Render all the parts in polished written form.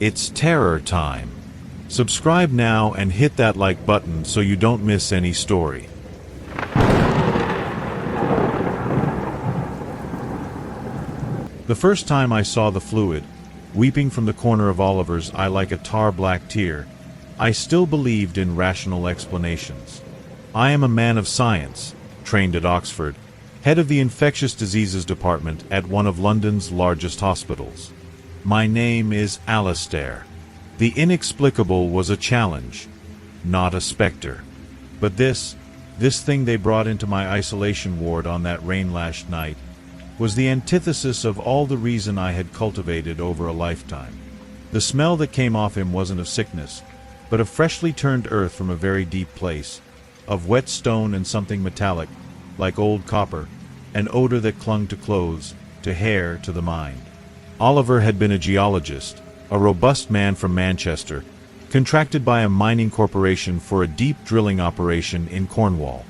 It's terror time. Subscribe now and hit that like button so you don't miss any story. The first time I saw the fluid, weeping from the corner of Oliver's eye like a tar-black tear, I still believed in rational explanations. I am a man of science, trained at Oxford, head of the infectious diseases department at one of London's largest hospitals. My name is Alistair. The inexplicable was a challenge, not a specter. But this thing they brought into my isolation ward on that rain-lashed night was the antithesis of all the reason I had cultivated over a lifetime. The smell that came off him wasn't of sickness, but of freshly turned earth from a very deep place, of wet stone and something metallic, like old copper, an odor that clung to clothes, to hair, to the mind. Oliver had been a geologist, a robust man from Manchester, contracted by a mining corporation for a deep drilling operation in Cornwall.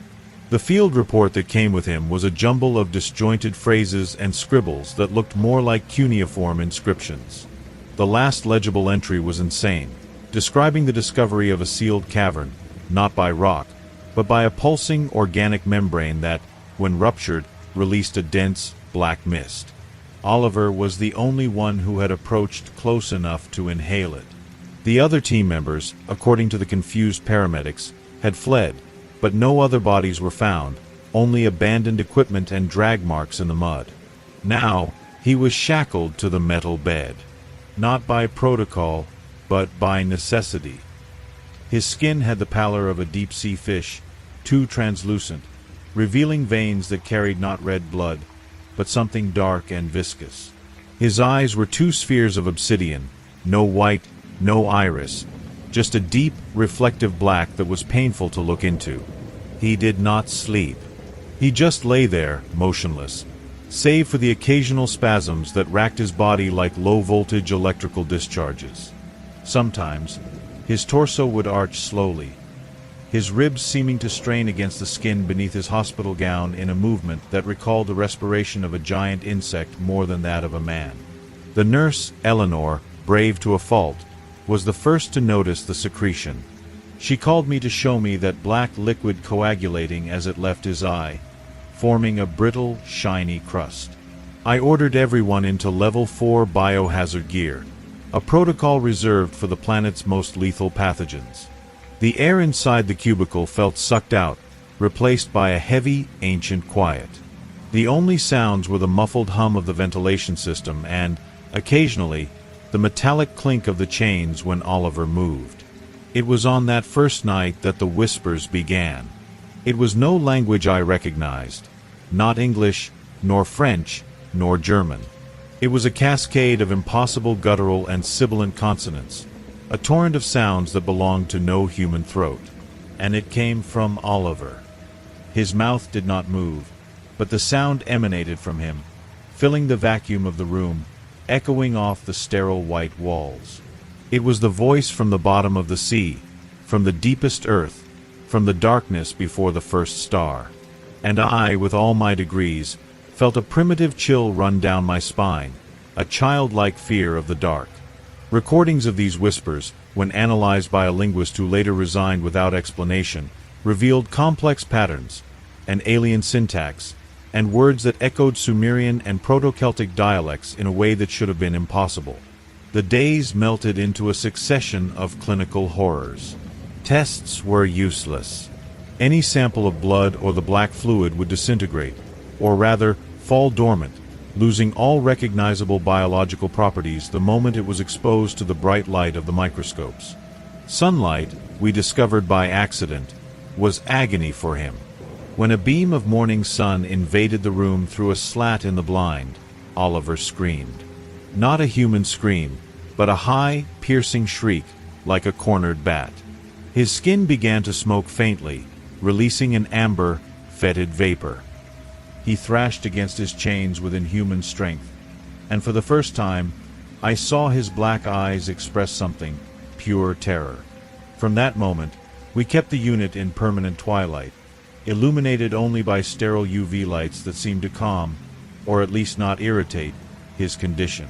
The field report that came with him was a jumble of disjointed phrases and scribbles that looked more like cuneiform inscriptions. The last legible entry was insane, describing the discovery of a sealed cavern, not by rock, but by a pulsing organic membrane that, when ruptured, released a dense, black mist. Oliver was the only one who had approached close enough to inhale it. The other team members, according to the confused paramedics, had fled, but no other bodies were found, only abandoned equipment and drag marks in the mud. Now, he was shackled to the metal bed. Not by protocol, but by necessity. His skin had the pallor of a deep-sea fish, too translucent, revealing veins that carried not red blood, but something dark and viscous. His eyes were two spheres of obsidian, no white, no iris, just a deep, reflective black that was painful to look into. He did not sleep. He just lay there, motionless, save for the occasional spasms that racked his body like low-voltage electrical discharges. Sometimes, his torso would arch slowly, his ribs seeming to strain against the skin beneath his hospital gown in a movement that recalled the respiration of a giant insect more than that of a man. The nurse, Eleanor, brave to a fault, was the first to notice the secretion. She called me to show me that black liquid coagulating as it left his eye, forming a brittle, shiny crust. I ordered everyone into Level 4 biohazard gear, a protocol reserved for the planet's most lethal pathogens. The air inside the cubicle felt sucked out, replaced by a heavy, ancient quiet. The only sounds were the muffled hum of the ventilation system and, occasionally, the metallic clink of the chains when Oliver moved. It was on that first night that the whispers began. It was no language I recognized, not English, nor French, nor German. It was a cascade of impossible guttural and sibilant consonants, a torrent of sounds that belonged to no human throat. And it came from Oliver. His mouth did not move, but the sound emanated from him, filling the vacuum of the room, echoing off the sterile white walls. It was the voice from the bottom of the sea, from the deepest earth, from the darkness before the first star. And I, with all my degrees, felt a primitive chill run down my spine, a childlike fear of the dark. Recordings of these whispers, when analyzed by a linguist who later resigned without explanation, revealed complex patterns, an alien syntax, and words that echoed Sumerian and Proto-Celtic dialects in a way that should have been impossible. The days melted into a succession of clinical horrors. Tests were useless. Any sample of blood or the black fluid would disintegrate, or rather, fall dormant, losing all recognizable biological properties the moment it was exposed to the bright light of the microscopes. Sunlight, we discovered by accident, was agony for him. When a beam of morning sun invaded the room through a slat in the blind, Oliver screamed. Not a human scream, but a high, piercing shriek, like a cornered bat. His skin began to smoke faintly, releasing an amber, fetid vapor. He thrashed against his chains with inhuman strength, and for the first time, I saw his black eyes express something, pure terror. From that moment, we kept the unit in permanent twilight, illuminated only by sterile UV lights that seemed to calm, or at least not irritate, his condition.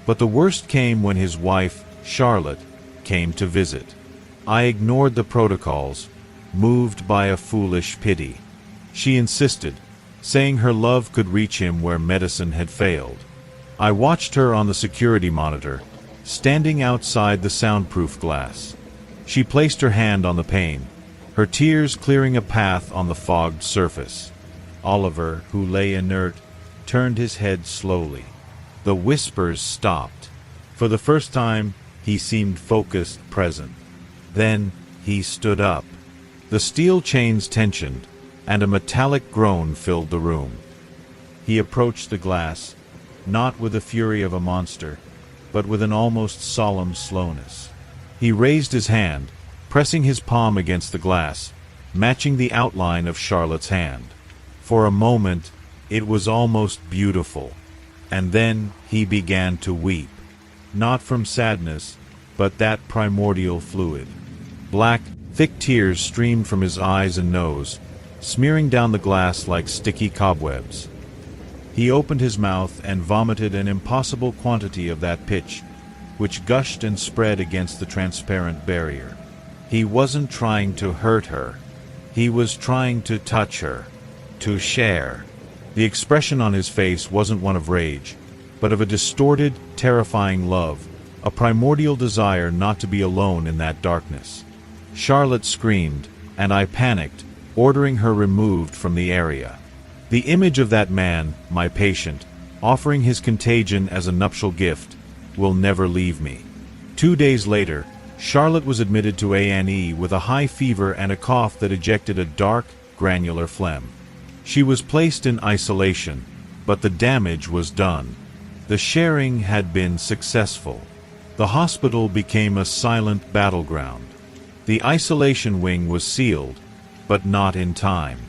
But the worst came when his wife, Charlotte, came to visit. I ignored the protocols, moved by a foolish pity. She insisted, saying her love could reach him where medicine had failed. I watched her on the security monitor, standing outside the soundproof glass. She placed her hand on the pane, her tears clearing a path on the fogged surface. Oliver, who lay inert, turned his head slowly. The whispers stopped. For the first time, he seemed focused, present. Then he stood up. The steel chains tensioned, and a metallic groan filled the room. He approached the glass, not with the fury of a monster, but with an almost solemn slowness. He raised his hand, pressing his palm against the glass, matching the outline of Charlotte's hand. For a moment, it was almost beautiful, and then he began to weep, not from sadness, but that primordial fluid. Black, thick tears streamed from his eyes and nose, smearing down the glass like sticky cobwebs. He opened his mouth and vomited an impossible quantity of that pitch, which gushed and spread against the transparent barrier. He wasn't trying to hurt her. He was trying to touch her, to share. The expression on his face wasn't one of rage, but of a distorted, terrifying love, a primordial desire not to be alone in that darkness. Charlotte screamed, and I panicked, ordering her removed from the area. The image of that man, my patient, offering his contagion as a nuptial gift, will never leave me. 2 days later, Charlotte was admitted to A&E with a high fever and a cough that ejected a dark, granular phlegm. She was placed in isolation, but the damage was done. The sharing had been successful. The hospital became a silent battleground. The isolation wing was sealed, but not in time.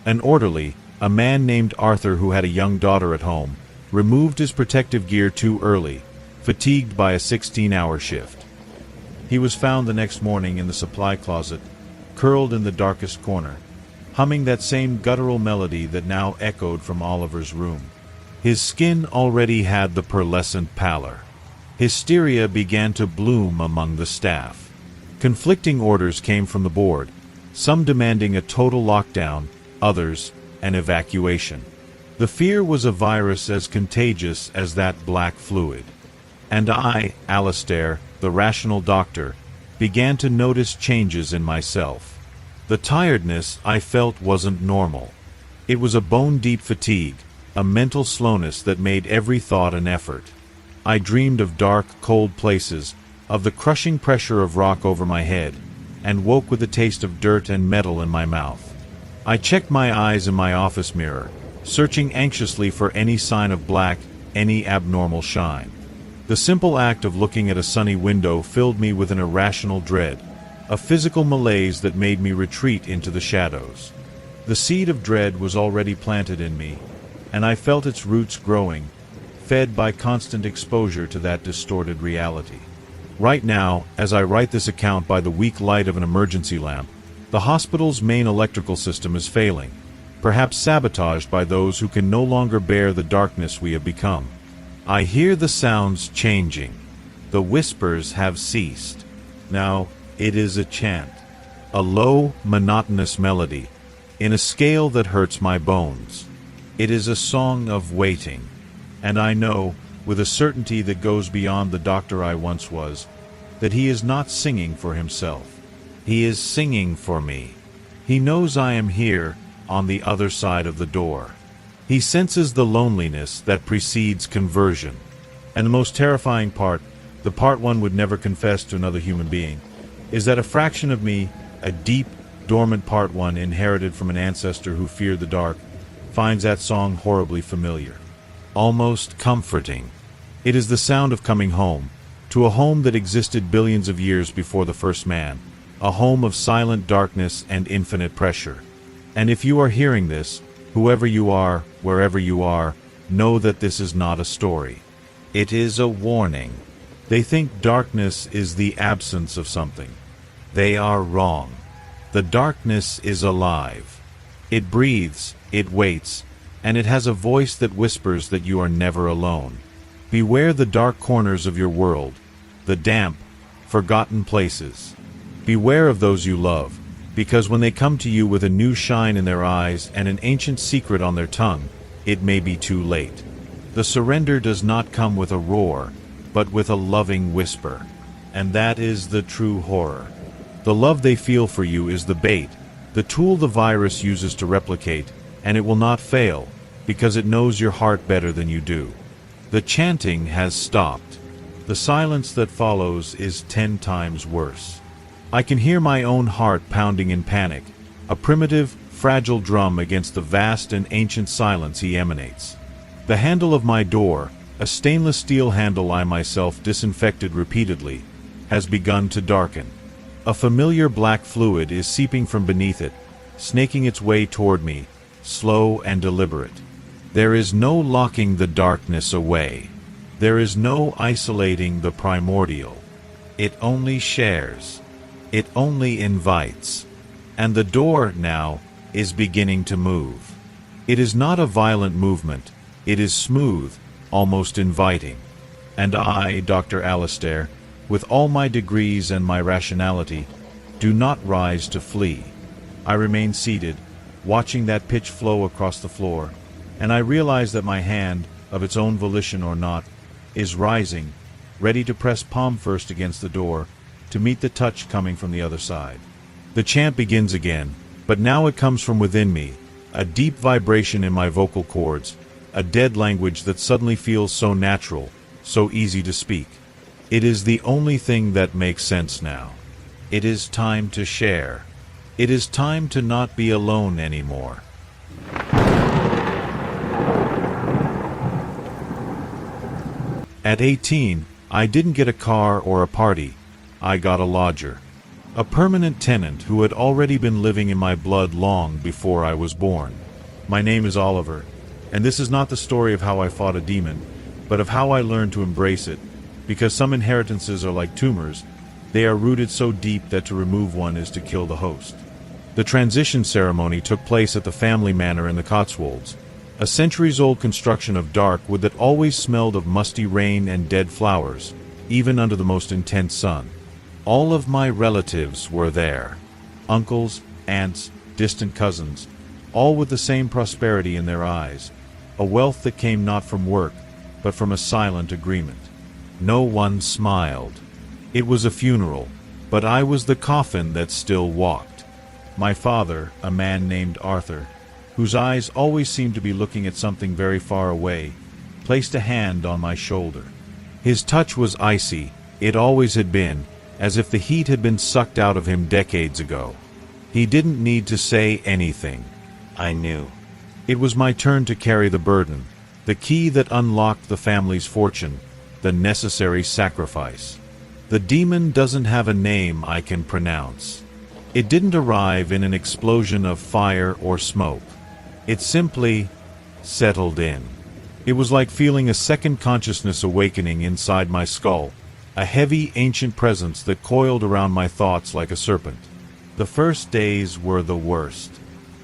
An orderly, a man named Arthur who had a young daughter at home, removed his protective gear too early, fatigued by a 16-hour shift. He was found the next morning in the supply closet, curled in the darkest corner, humming that same guttural melody that now echoed from Oliver's room. His skin already had the pearlescent pallor. Hysteria began to bloom among the staff. Conflicting orders came from the board, some demanding a total lockdown, others an evacuation. The fear was a virus as contagious as that black fluid. And I, Alistair, the rational doctor, began to notice changes in myself. The tiredness I felt wasn't normal. It was a bone-deep fatigue, a mental slowness that made every thought an effort. I dreamed of dark, cold places, of the crushing pressure of rock over my head, and woke with the taste of dirt and metal in my mouth. I checked my eyes in my office mirror, searching anxiously for any sign of black, any abnormal shine. The simple act of looking at a sunny window filled me with an irrational dread, a physical malaise that made me retreat into the shadows. The seed of dread was already planted in me, and I felt its roots growing, fed by constant exposure to that distorted reality. Right now, as I write this account by the weak light of an emergency lamp, the hospital's main electrical system is failing, perhaps sabotaged by those who can no longer bear the darkness we have become. I hear the sounds changing. The whispers have ceased. Now it is a chant, a low, monotonous melody, in a scale that hurts my bones. It is a song of waiting, and I know, with a certainty that goes beyond the doctor I once was, that he is not singing for himself. He is singing for me. He knows I am here, on the other side of the door. He senses the loneliness that precedes conversion. And the most terrifying part, the part one would never confess to another human being, is that a fraction of me, a deep, dormant part one inherited from an ancestor who feared the dark, finds that song horribly familiar, almost comforting. It is the sound of coming home, to a home that existed billions of years before the first man, a home of silent darkness and infinite pressure. And if you are hearing this, whoever you are, wherever you are, know that this is not a story. It is a warning. They think darkness is the absence of something. They are wrong. The darkness is alive. It breathes, it waits, and it has a voice that whispers that you are never alone. Beware the dark corners of your world. the damp, forgotten places. Beware of those you love, because when they come to you with a new shine in their eyes and an ancient secret on their tongue, it may be too late. The surrender does not come with a roar, but with a loving whisper. And that is the true horror. The love they feel for you is the bait, the tool the virus uses to replicate, and it will not fail, because it knows your heart better than you do. The chanting has stopped. The silence that follows is 10 times worse. I can hear my own heart pounding in panic, a primitive, fragile drum against the vast and ancient silence he emanates. The handle of my door, a stainless steel handle I myself disinfected repeatedly, has begun to darken. A familiar black fluid is seeping from beneath it, snaking its way toward me, slow and deliberate. There is no locking the darkness away. There is no isolating the primordial. It only shares. It only invites. And the door, now, is beginning to move. It is not a violent movement. It is smooth, almost inviting. And I, Dr. Alistair, with all my degrees and my rationality, do not rise to flee. I remain seated, watching that pitch flow across the floor, and I realize that my hand, of its own volition or not, is rising, ready to press palm first against the door, to meet the touch coming from the other side. The chant begins again, but now it comes from within me, a deep vibration in my vocal cords, a dead language that suddenly feels so natural, so easy to speak. It is the only thing that makes sense now. It is time to share. It is time to not be alone anymore. At 18, I didn't get a car or a party. I got a lodger. A permanent tenant who had already been living in my blood long before I was born. My name is Oliver, and this is not the story of how I fought a demon, but of how I learned to embrace it, because some inheritances are like tumors. They are rooted so deep that to remove one is to kill the host. The transition ceremony took place at the family manor in the Cotswolds, a centuries-old construction of dark wood that always smelled of musty rain and dead flowers, even under the most intense sun. All of my relatives were there. Uncles, aunts, distant cousins, all with the same prosperity in their eyes, a wealth that came not from work, but from a silent agreement. No one smiled. It was a funeral, but I was the coffin that still walked. My father, a man named Arthur, whose eyes always seemed to be looking at something very far away, placed a hand on my shoulder. His touch was icy, it always had been, as if the heat had been sucked out of him decades ago. He didn't need to say anything. I knew. It was my turn to carry the burden, the key that unlocked the family's fortune, the necessary sacrifice. The demon doesn't have a name I can pronounce. It didn't arrive in an explosion of fire or smoke. It simply settled in. It was like feeling a second consciousness awakening inside my skull, a heavy ancient presence that coiled around my thoughts like a serpent. The first days were the worst.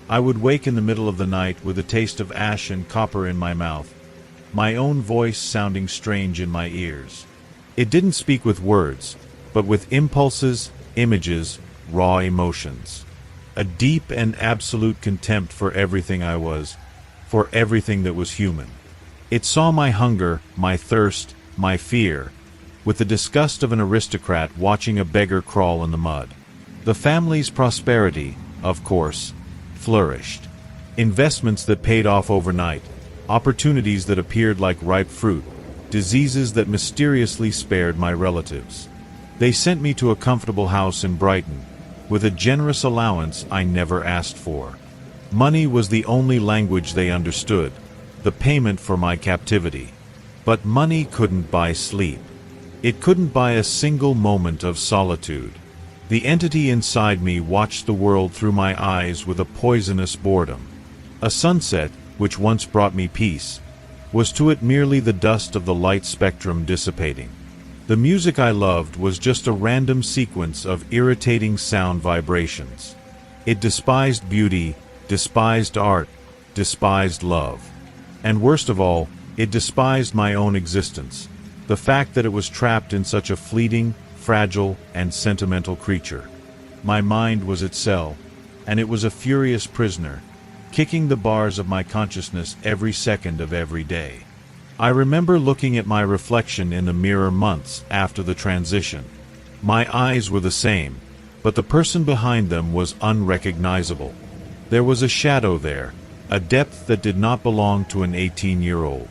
I would wake in the middle of the night with a taste of ash and copper in my mouth, my own voice sounding strange in my ears. It didn't speak with words, but with impulses, images, raw emotions. A deep and absolute contempt for everything I was, for everything that was human. It saw my hunger, my thirst, my fear, with the disgust of an aristocrat watching a beggar crawl in the mud. The family's prosperity, of course, flourished. Investments that paid off overnight, opportunities that appeared like ripe fruit, diseases that mysteriously spared my relatives. They sent me to a comfortable house in Brighton, with a generous allowance I never asked for. Money was the only language they understood, the payment for my captivity. But money couldn't buy sleep. It couldn't buy a single moment of solitude. The entity inside me watched the world through my eyes with a poisonous boredom. A sunset, which once brought me peace, was to it merely the dust of the light spectrum dissipating. The music I loved was just a random sequence of irritating sound vibrations. It despised beauty, despised art, despised love. And worst of all, it despised my own existence, The fact that it was trapped in such a fleeting, fragile, and sentimental creature. My mind was its cell, and it was a furious prisoner, kicking the bars of my consciousness every second of every day. I remember looking at my reflection in the mirror months after the transition. My eyes were the same, but the person behind them was unrecognizable. There was a shadow there, a depth that did not belong to an 18-year-old.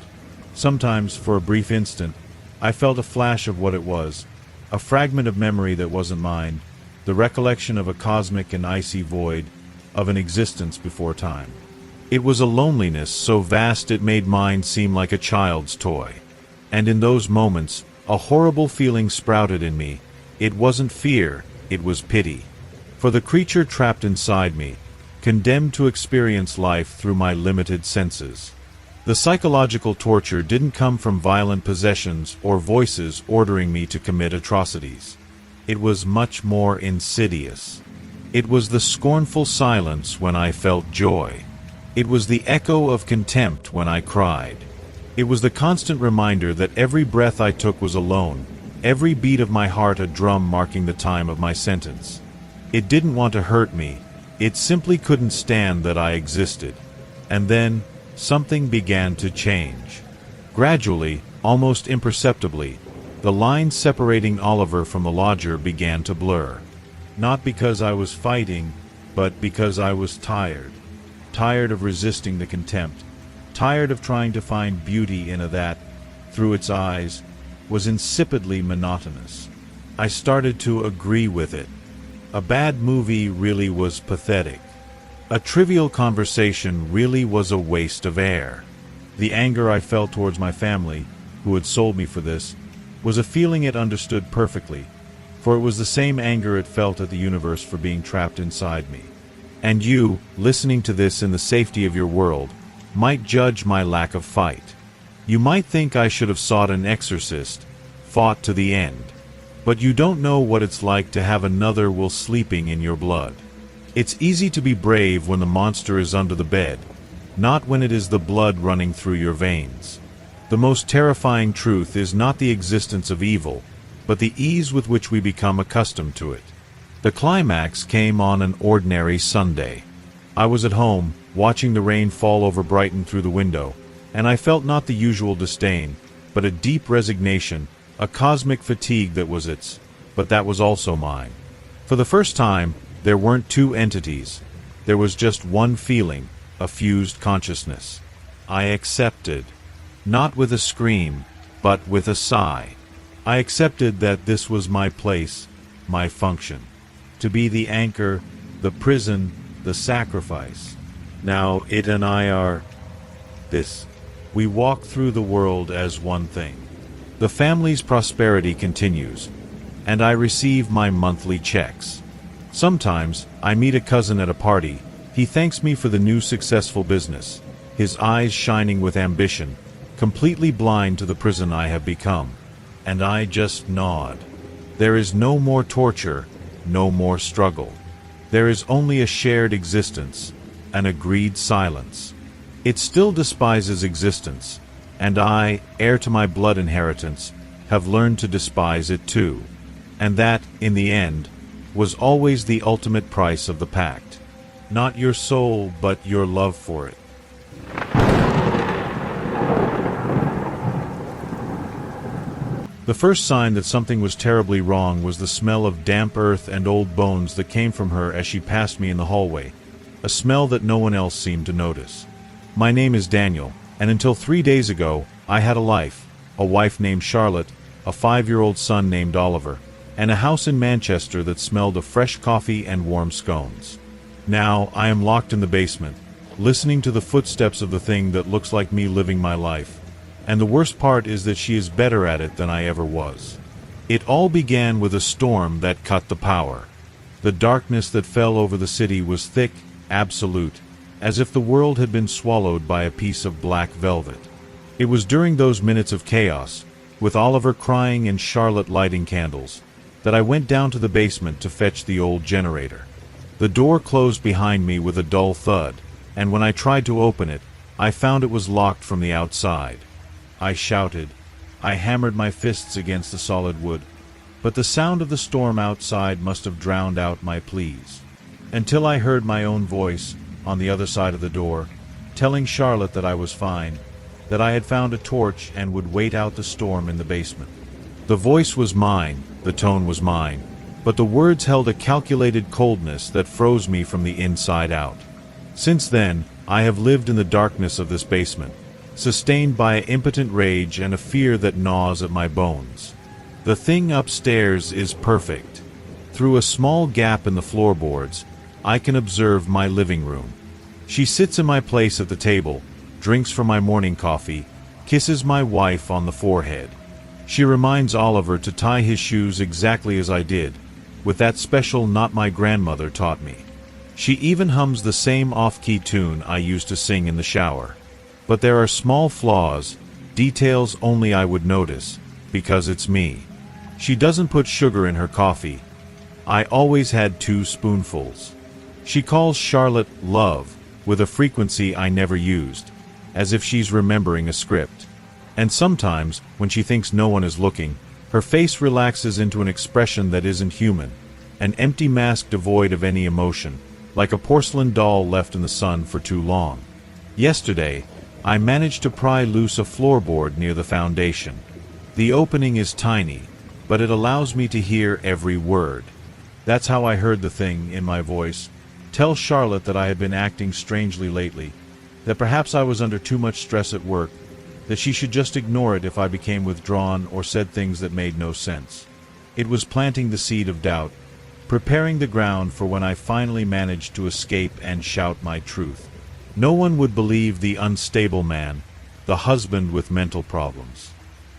Sometimes, for a brief instant, I felt a flash of what it was, a fragment of memory that wasn't mine, the recollection of a cosmic and icy void, of an existence before time. It was a loneliness so vast it made mine seem like a child's toy. And in those moments, a horrible feeling sprouted in me. It wasn't fear, it was pity. For the creature trapped inside me, condemned to experience life through my limited senses. The psychological torture didn't come from violent possessions or voices ordering me to commit atrocities. It was much more insidious. It was the scornful silence when I felt joy. It was the echo of contempt when I cried. It was the constant reminder that every breath I took was alone, every beat of my heart a drum marking the time of my sentence. It didn't want to hurt me. It simply couldn't stand that I existed. And then, something began to change. Gradually, almost imperceptibly, the lines separating Oliver from the lodger began to blur. Not because I was fighting, but because I was tired. Tired of resisting the contempt. Tired of trying to find beauty in a that, through its eyes, was insipidly monotonous. I started to agree with it. A bad movie really was pathetic. A trivial conversation really was a waste of air. The anger I felt towards my family, who had sold me for this, was a feeling it understood perfectly, for it was the same anger it felt at the universe for being trapped inside me. And you, listening to this in the safety of your world, might judge my lack of fight. You might think I should have sought an exorcist, fought to the end. But you don't know what it's like to have another will sleeping in your blood. It's easy to be brave when the monster is under the bed, not when it is the blood running through your veins. The most terrifying truth is not the existence of evil, but the ease with which we become accustomed to it. The climax came on an ordinary Sunday. I was at home, watching the rain fall over Brighton through the window, and I felt not the usual disdain, but a deep resignation, a cosmic fatigue that was its, but that was also mine. For the first time, there weren't two entities. There was just one feeling, a fused consciousness. I accepted. Not with a scream, but with a sigh. I accepted that this was my place, my function. To be the anchor, the prison, the sacrifice. Now it and I are this. We walk through the world as one thing. The family's prosperity continues, and I receive my monthly checks. Sometimes, I meet a cousin at a party. He thanks me for the new successful business, his eyes shining with ambition, completely blind to the prison I have become. And I just nod. There is no more torture, no more struggle. There is only a shared existence, an agreed silence. It still despises existence, and I, heir to my blood inheritance, have learned to despise it too. And that, in the end, was always the ultimate price of the pact. Not your soul, but your love for it. The first sign that something was terribly wrong was the smell of damp earth and old bones that came from her as she passed me in the hallway, a smell that no one else seemed to notice. My name is Daniel, and until 3 days ago, I had a life, a wife named Charlotte, a 5-year-old son named Oliver, and a house in Manchester that smelled of fresh coffee and warm scones. Now, I am locked in the basement, listening to the footsteps of the thing that looks like me living my life. And the worst part is that she is better at it than I ever was. It all began with a storm that cut the power. The darkness that fell over the city was thick, absolute, as if the world had been swallowed by a piece of black velvet. It was during those minutes of chaos, with Oliver crying and Charlotte lighting candles, that I went down to the basement to fetch the old generator. The door closed behind me with a dull thud, and when I tried to open it, I found it was locked from the outside. I shouted, I hammered my fists against the solid wood, but the sound of the storm outside must have drowned out my pleas. Until I heard my own voice, on the other side of the door, telling Charlotte that I was fine, that I had found a torch and would wait out the storm in the basement. The voice was mine, the tone was mine, but the words held a calculated coldness that froze me from the inside out. Since then, I have lived in the darkness of this basement, sustained by an impotent rage and a fear that gnaws at my bones. The thing upstairs is perfect. Through a small gap in the floorboards, I can observe my living room. She sits in my place at the table, drinks from my morning coffee, kisses my wife on the forehead. She reminds Oliver to tie his shoes exactly as I did, with that special knot my grandmother taught me. She even hums the same off-key tune I used to sing in the shower. But there are small flaws, details only I would notice, because it's me. She doesn't put sugar in her coffee. I always had 2 spoonfuls. She calls Charlotte love, with a frequency I never used, as if she's remembering a script. And sometimes, when she thinks no one is looking, her face relaxes into an expression that isn't human, an empty mask devoid of any emotion, like a porcelain doll left in the sun for too long. Yesterday, I managed to pry loose a floorboard near the foundation. The opening is tiny, but it allows me to hear every word. That's how I heard the thing in my voice. Tell Charlotte that I had been acting strangely lately, that perhaps I was under too much stress at work, that she should just ignore it if I became withdrawn or said things that made no sense. It was planting the seed of doubt, preparing the ground for when I finally managed to escape and shout my truth. No one would believe the unstable man, the husband with mental problems.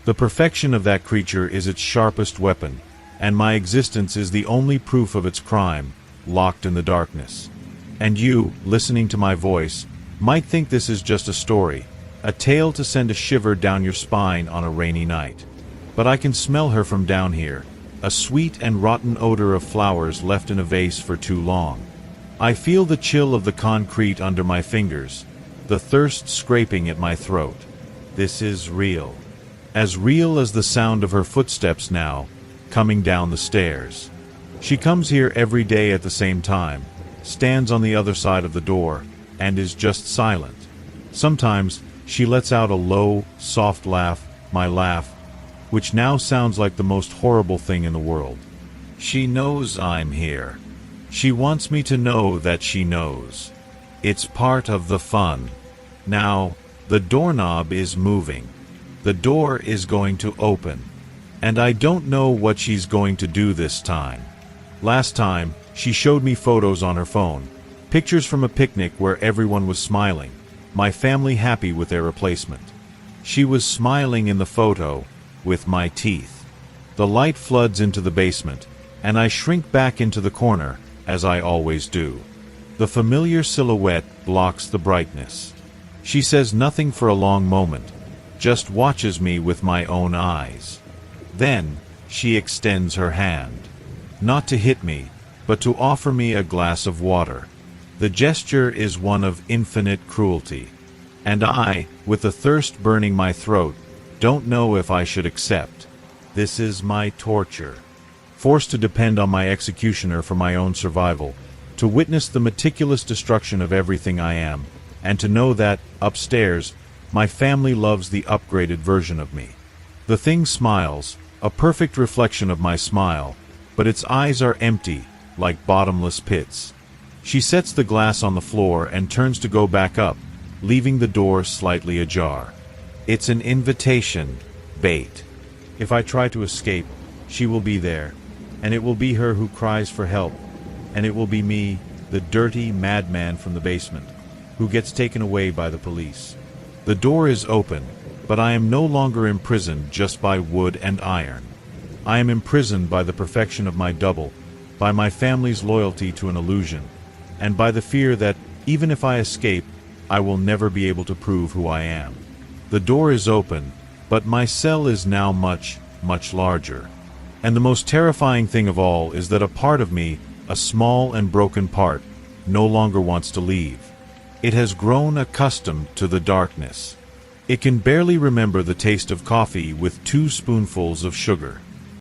The perfection of that creature is its sharpest weapon, and my existence is the only proof of its crime, locked in the darkness. And you, listening to my voice, might think this is just a story, a tale to send a shiver down your spine on a rainy night. But I can smell her from down here, a sweet and rotten odor of flowers left in a vase for too long. I feel the chill of the concrete under my fingers, the thirst scraping at my throat. This is real. As real as the sound of her footsteps now, coming down the stairs. She comes here every day at the same time, stands on the other side of the door, and is just silent. Sometimes she lets out a low, soft laugh, my laugh, which now sounds like the most horrible thing in the world. She knows I'm here. She wants me to know that she knows. It's part of the fun. Now, the doorknob is moving. The door is going to open. And I don't know what she's going to do this time. Last time, she showed me photos on her phone, pictures from a picnic where everyone was smiling, my family happy with their replacement. She was smiling in the photo, with my teeth. The light floods into the basement, and I shrink back into the corner, as I always do. The familiar silhouette blocks the brightness. She says nothing for a long moment, just watches me with my own eyes. Then, she extends her hand. Not to hit me, but to offer me a glass of water. The gesture is one of infinite cruelty. And I, with the thirst burning my throat, don't know if I should accept. This is my torture. Forced to depend on my executioner for my own survival, to witness the meticulous destruction of everything I am, and to know that, upstairs, my family loves the upgraded version of me. The thing smiles, a perfect reflection of my smile, but its eyes are empty, like bottomless pits. She sets the glass on the floor and turns to go back up, leaving the door slightly ajar. It's an invitation, bait. If I try to escape, she will be there, and it will be her who cries for help, and it will be me, the dirty madman from the basement, who gets taken away by the police. The door is open, but I am no longer imprisoned just by wood and iron. I am imprisoned by the perfection of my double, by my family's loyalty to an illusion, and by the fear that, even if I escape, I will never be able to prove who I am. The door is open, but my cell is now much, much larger. And the most terrifying thing of all is that a part of me, a small and broken part, no longer wants to leave. It has grown accustomed to the darkness. It can barely remember the taste of coffee with 2 spoonfuls of sugar.